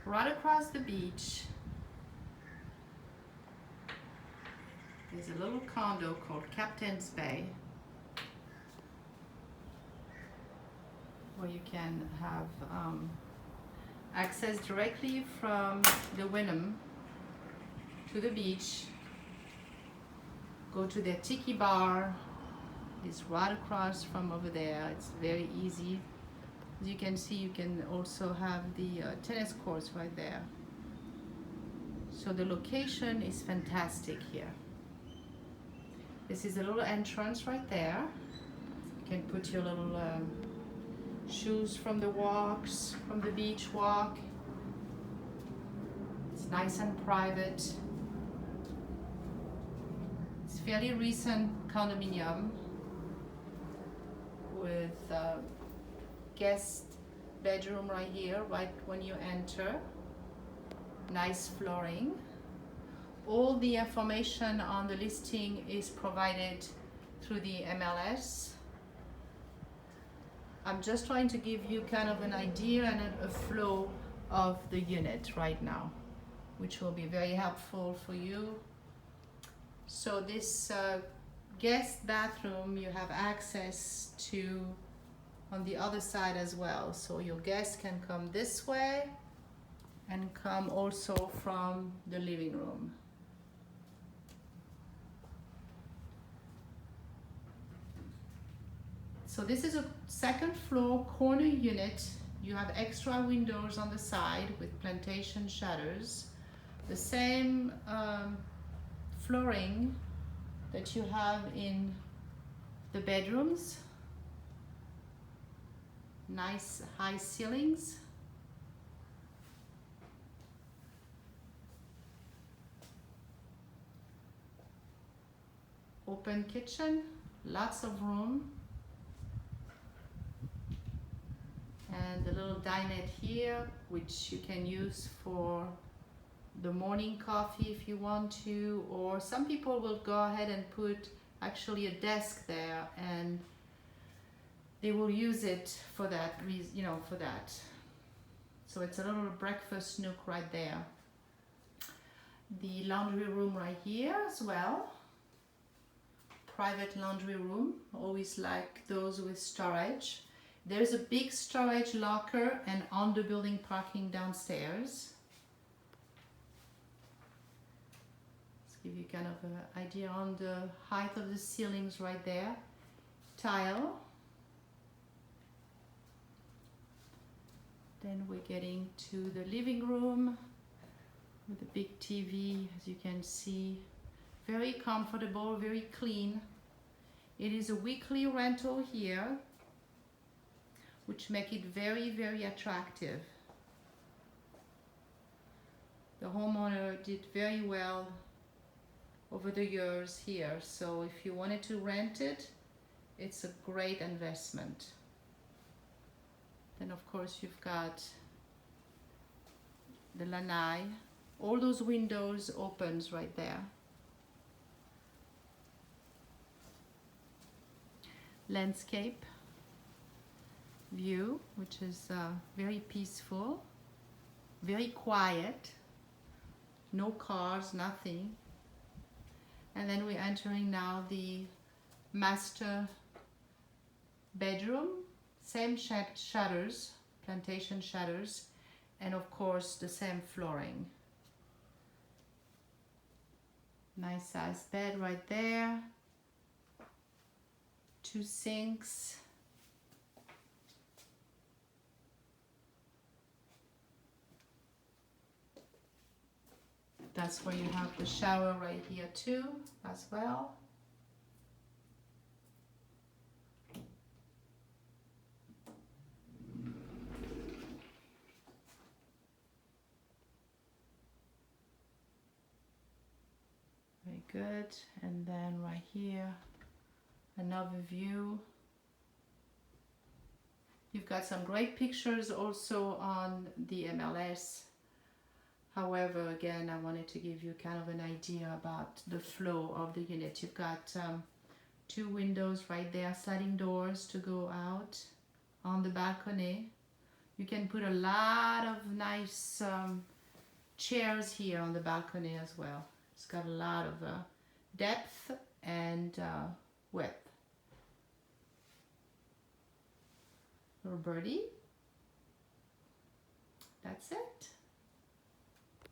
right across the beach, there's a little condo called Captain's Bay, where you can have access directly from the Wyndham to the beach. Go to their tiki bar. It's right across from over there. It's very easy. As you can see, you can also have the tennis courts right there. So the location is fantastic here. This is a little entrance right there. You can put your little shoes from the walks, from the beach walk. It's nice and private. It's fairly recent condominium with guest bedroom right here, right when you enter. Nice flooring. All the information on the listing is provided through the MLS. I'm just trying to give you kind of an idea and a flow of the unit right now, which will be very helpful for you. So this guest bathroom you have access to on the other side as well. So your guests can come this way and come also from the living room. So this is a second floor corner unit. You have extra windows on the side with plantation shutters. The same flooring that you have in the bedrooms. Nice high ceilings. Open kitchen, lots of room. And the little dinette here, which you can use for the morning coffee if you want to, or some people will go ahead and put actually a desk there and they will use it for that reason, you know, for that. So it's a little breakfast nook right there. The laundry room right here as well. Private laundry room, always like those with storage. There's a big storage locker and on the building parking downstairs. Let's give you kind of an idea on the height of the ceilings right there. Tile. Then we're getting to the living room with a big TV, as you can see. Very comfortable, very clean. It is a weekly rental here, which make it very, very attractive. The homeowner did very well over the years here, so if you wanted to rent it, it's a great investment. Then of course you've got the lanai. All those windows opens right there. Landscape view, which is very peaceful, very quiet, no cars, nothing. And then we're entering now the master bedroom, same shutters, plantation shutters, and of course the same flooring. Nice size bed right there, 2 sinks. That's where you have the shower right here too, as well. Very good. And then right here, another view. You've got some great pictures also on the MLS. However, again, I wanted to give you kind of an idea about the flow of the unit. You've got 2 windows right there, sliding doors to go out on the balcony. You can put a lot of nice chairs here on the balcony as well. It's got a lot of depth and width. Little birdie. That's it.